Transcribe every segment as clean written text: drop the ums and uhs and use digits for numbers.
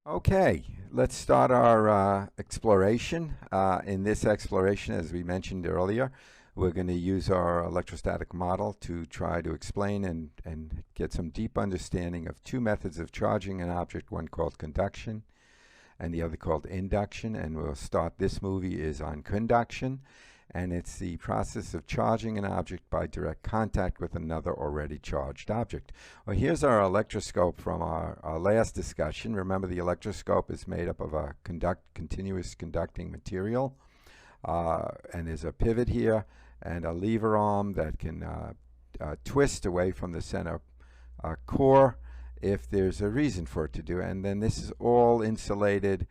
Okay, let's start our exploration. In this exploration, as we mentioned earlier, we're going to use our electrostatic model to try to explain and get some deep understanding of two methods of charging an object, one called conduction and the other called induction. And we'll start, this movie is on conduction, and it's the process of charging an object by direct contact with another already charged object. Well, here's our electroscope from our last discussion. Remember, the electroscope is made up of a continuous conducting material, and there's a pivot here and a lever arm that can twist away from the center core if there's a reason for it to do. And then this is all insulated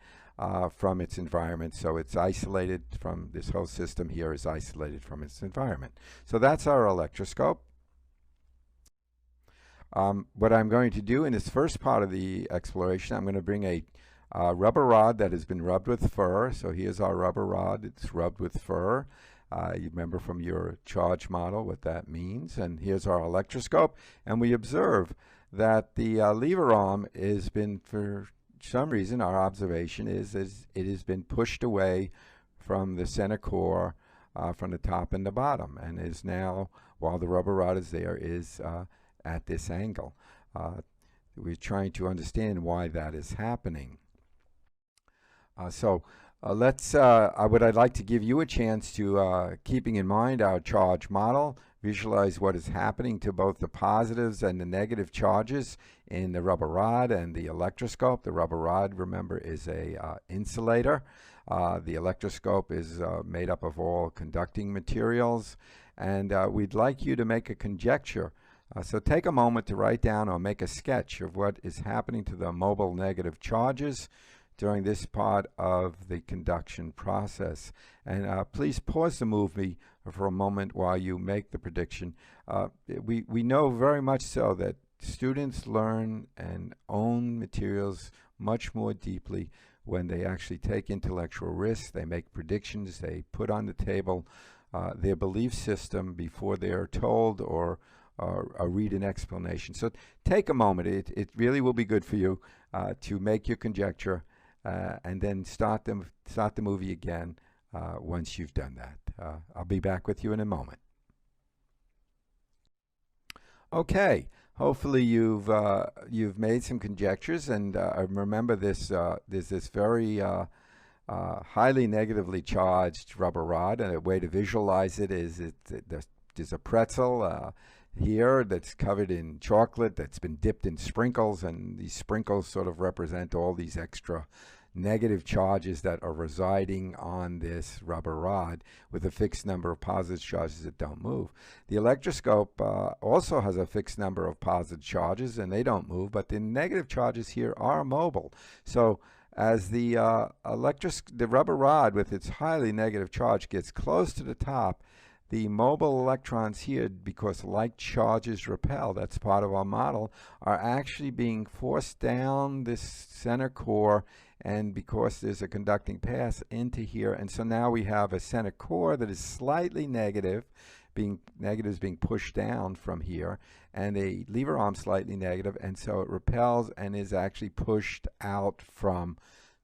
from its environment, so it's isolated from, this whole system here is isolated from its environment. So that's our electroscope. What I'm going to do in this first part of the exploration, I'm going to bring a rubber rod that has been rubbed with fur. So here's our rubber rod. It's rubbed with fur. You remember from your charge model what that means. And here's our electroscope. And we observe that the lever arm has been, for some reason, our observation is it has been pushed away from the center core, from the top and the bottom, and is now, while the rubber rod is there, is at this angle. We're trying to understand why that is happening. What I'd like to give you a chance to, keeping in mind our charge model, visualize what is happening to both the positives and the negative charges in the rubber rod and the electroscope. The rubber rod, remember, is a insulator. The electroscope is made up of all conducting materials, and we'd like you to make a conjecture. So take a moment to write down or make a sketch of what is happening to the mobile negative charges during this part of the conduction process. And please pause the movie for a moment while you make the prediction. We know very much so that students learn and own materials much more deeply when they actually take intellectual risks, they make predictions, they put on the table their belief system before they're told or read an explanation. So take a moment. It really will be good for you to make your conjecture and then start the movie again once you've done that. I'll be back with you in a moment. Okay, hopefully you've made some conjectures, and remember this. There's this very highly negatively charged rubber rod, and a way to visualize it is there's a pretzel here that's covered in chocolate that's been dipped in sprinkles, and these sprinkles sort of represent all these extra negative charges that are residing on this rubber rod, with a fixed number of positive charges that don't move. The electroscope also has a fixed number of positive charges, and they don't move, but the negative charges here are mobile. So as the rubber rod with its highly negative charge gets close to the top, the mobile electrons here, because like charges repel, that's part of our model, are actually being forced down this center core, and because there's a conducting path into here, and so now we have a center core that is slightly negative, negatives being pushed down from here, and a lever arm slightly negative, and so it repels and is actually pushed out from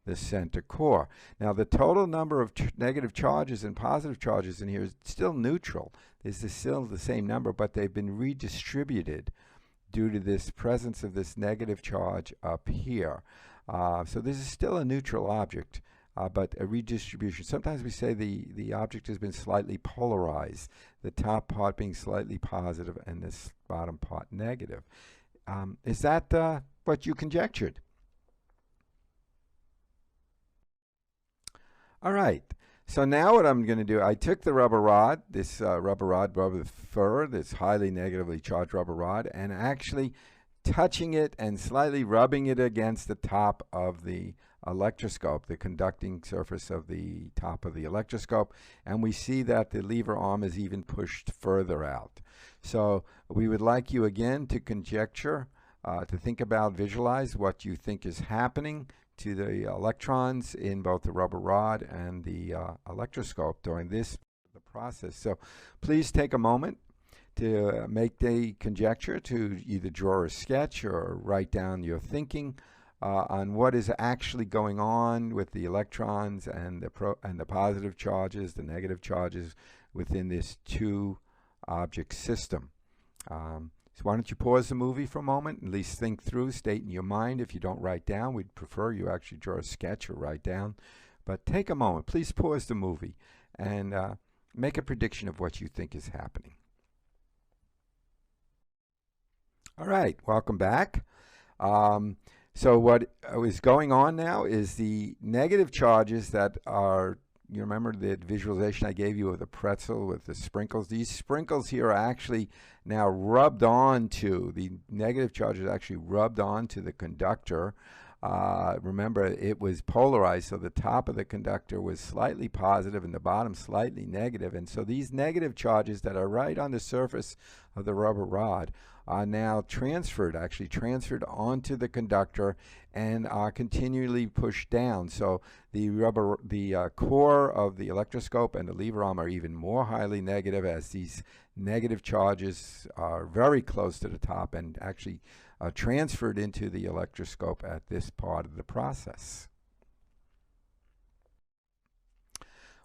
the center core. Now, the total number of negative charges and positive charges in here is still neutral. This is still the same number, but they've been redistributed due to this presence of this negative charge up here. So this is still a neutral object, but a redistribution. Sometimes we say the object has been slightly polarized, the top part being slightly positive and this bottom part negative. Is that what you conjectured? All right. So now what I'm going to do, I took the rubber rod, this rubber rod rubbed with fur, this highly negatively charged rubber rod, and actually touching it and slightly rubbing it against the top of the electroscope, the conducting surface of the top of the electroscope, and we see that the lever arm is even pushed further out. So we would like you again to conjecture, to think about, visualize what you think is happening to the electrons in both the rubber rod and the electroscope during the process. So please take a moment to make the conjecture, to either draw a sketch or write down your thinking on what is actually going on with the electrons and the positive charges, the negative charges within this two-object system. So why don't you pause the movie for a moment, and at least think through, state in your mind. If you don't write down, we'd prefer you actually draw a sketch or write down. But take a moment, please pause the movie and make a prediction of what you think is happening. All right, welcome back. So what is going on now is the negative charges that are, you remember the visualization I gave you of the pretzel with the sprinkles? These sprinkles here are actually now rubbed onto, the negative charges actually rubbed onto the conductor. Remember, it was polarized, so the top of the conductor was slightly positive and the bottom slightly negative. And so these negative charges that are right on the surface of the rubber rod are now actually transferred onto the conductor and are continually pushed down. So the core of the electroscope and the lever arm are even more highly negative, as these negative charges are very close to the top and actually transferred into the electroscope at this part of the process.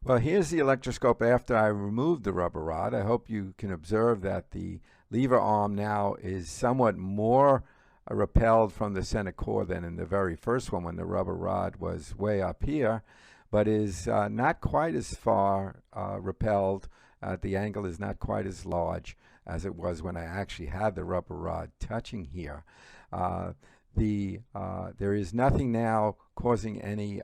Well, here's the electroscope after I removed the rubber rod. I hope you can observe that the lever arm now is somewhat more repelled from the center core than in the very first one when the rubber rod was way up here, but is not quite as far repelled. The angle is not quite as large as it was when I actually had the rubber rod touching here. There is nothing now causing any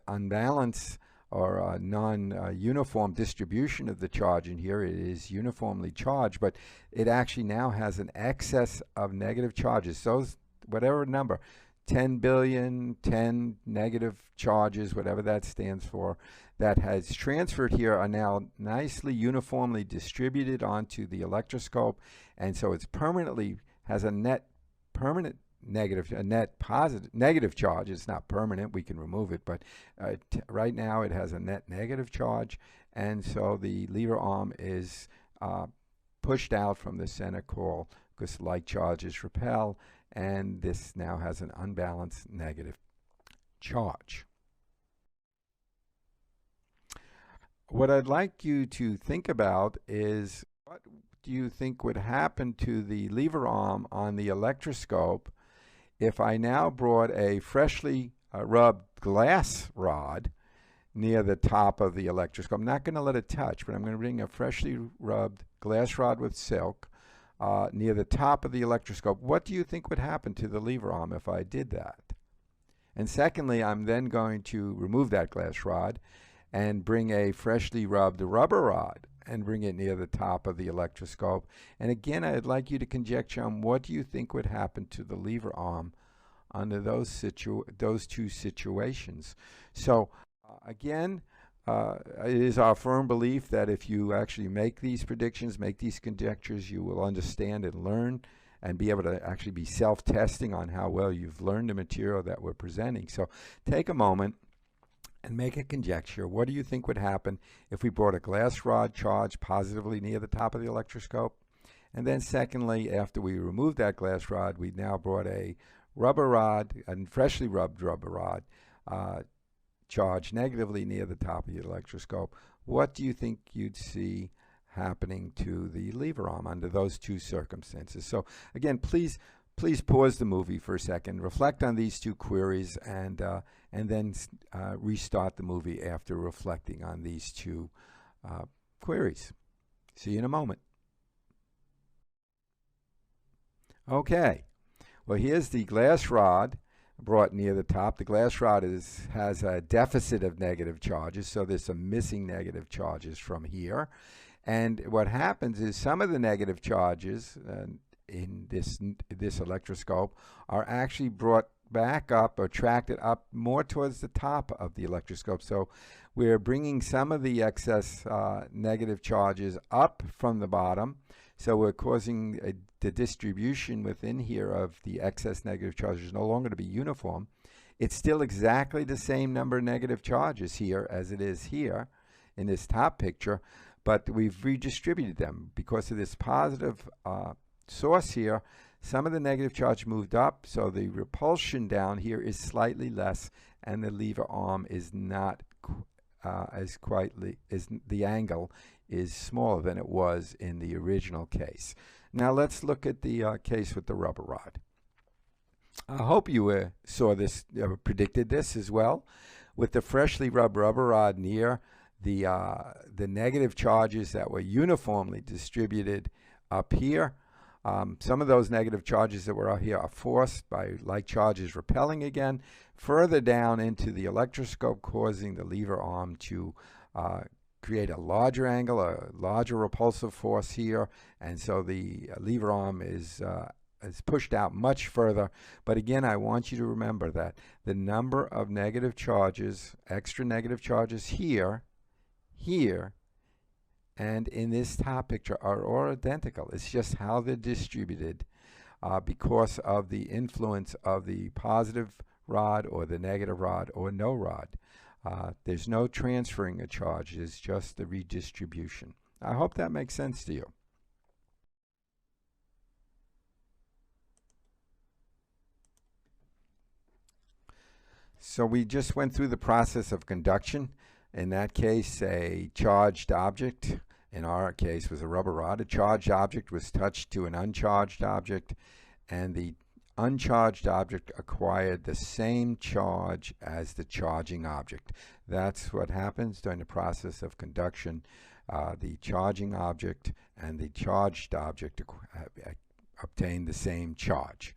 unbalance or non-uniform distribution of the charge in here. It is uniformly charged, but it actually now has an excess of negative charges. Those, whatever number, 10 billion, 10 negative charges, whatever that stands for, that has transferred here are now nicely uniformly distributed onto the electroscope, and so it's permanently has a net permanent net positive negative charge. It's not permanent, we can remove it, but right now it has a net negative charge, and so the lever arm is pushed out from the center core because like charges repel, and this now has an unbalanced negative charge. What I'd like you to think about is, what do you think would happen to the lever arm on the electroscope if I now brought a freshly rubbed glass rod near the top of the electroscope? I'm not going to let it touch, but I'm going to bring a freshly rubbed glass rod with silk near the top of the electroscope. What do you think would happen to the lever arm if I did that? And secondly, I'm then going to remove that glass rod and bring a freshly rubbed rubber rod and bring it near the top of the electroscope. And again, I'd like you to conjecture on what do you think would happen to the lever arm under those two situations. So again, it is our firm belief that if you actually make these predictions, make these conjectures, you will understand and learn and be able to actually be self-testing on how well you've learned the material that we're presenting. So take a moment and make a conjecture. What do you think would happen if we brought a glass rod charged positively near the top of the electroscope? And then secondly, after we removed that glass rod, we now brought a rubber rod, a freshly rubbed rubber rod, charged negatively near the top of the electroscope. What do you think you'd see happening to the lever arm under those two circumstances? So again, please pause the movie for a second, reflect on these two queries, and then restart the movie after reflecting on these two queries. See you in a moment. Okay, well, here's the glass rod brought near the top. The glass rod has a deficit of negative charges, so there's some missing negative charges from here. And what happens is some of the negative charges in this electroscope are actually brought back up or attracted up more towards the top of the electroscope. So we're bringing some of the excess negative charges up from the bottom. So we're causing the distribution within here of the excess negative charges no longer to be uniform. It's still exactly the same number of negative charges here as it is here in this top picture, but we've redistributed them because of this positive source here, some of the negative charge moved up, so the repulsion down here is slightly less, and the lever arm is not the angle is smaller than it was in the original case. Now let's look at the case with the rubber rod. I hope you saw this, predicted this as well. With the freshly rubbed rubber rod near the negative charges that were uniformly distributed up here, some of those negative charges that were out here are forced by like charges repelling again further down into the electroscope, causing the lever arm to create a larger angle, a larger repulsive force here, and so the lever arm is pushed out much further. But again, I want you to remember that the number of negative charges, extra negative charges here, and in this top picture are all identical. It's just how they're distributed because of the influence of the positive rod or the negative rod or no rod. There's no transferring a charge, it's just the redistribution. I hope that makes sense to you. So we just went through the process of conduction. In that case, a charged object, in our case was a rubber rod, a charged object was touched to an uncharged object, and the uncharged object acquired the same charge as the charging object. That's what happens during the process of conduction. The charging object and the charged object obtain the same charge.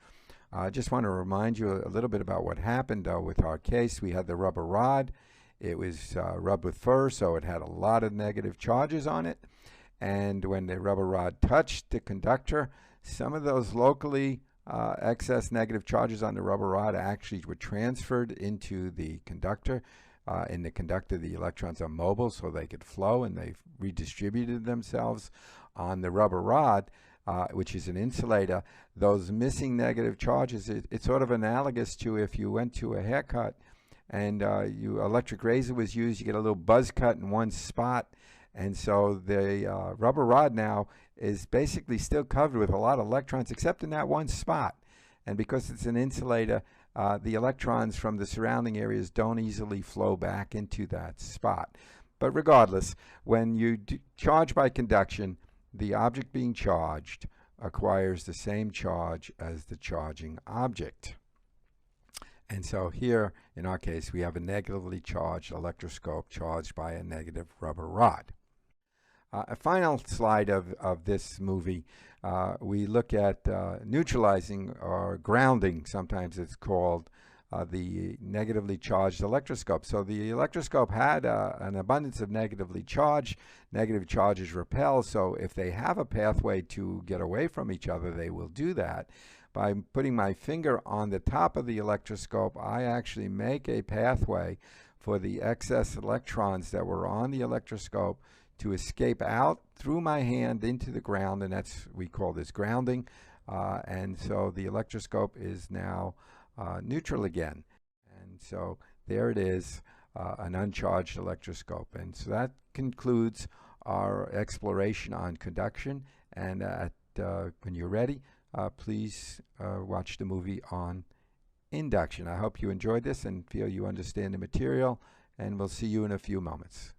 I just want to remind you a little bit about what happened with our case. We had the rubber rod. It was rubbed with fur, so it had a lot of negative charges on it. And when the rubber rod touched the conductor, some of those locally excess negative charges on the rubber rod actually were transferred into the conductor. In the conductor, the electrons are mobile, so they could flow, and they redistributed themselves. On the rubber rod, which is an insulator, those missing negative charges, it's sort of analogous to if you went to a haircut and electric razor was used, you get a little buzz cut in one spot, and so the rubber rod now is basically still covered with a lot of electrons except in that one spot. And because it's an insulator, the electrons from the surrounding areas don't easily flow back into that spot. But regardless, when you charge by conduction, the object being charged acquires the same charge as the charging object. And so here, in our case, we have a negatively charged electroscope charged by a negative rubber rod. A final slide of this movie, we look at neutralizing or grounding, sometimes it's called, the negatively charged electroscope. So the electroscope had an abundance of negatively charged. Negative charges repel, so if they have a pathway to get away from each other, they will do that. By putting my finger on the top of the electroscope, I actually make a pathway for the excess electrons that were on the electroscope to escape out through my hand into the ground, and we call this grounding. And so the electroscope is now neutral again. And so there it is, an uncharged electroscope. And so that concludes our exploration on conduction. And when you're ready, please watch the movie on induction. I hope you enjoyed this and feel you understand the material, and we'll see you in a few moments.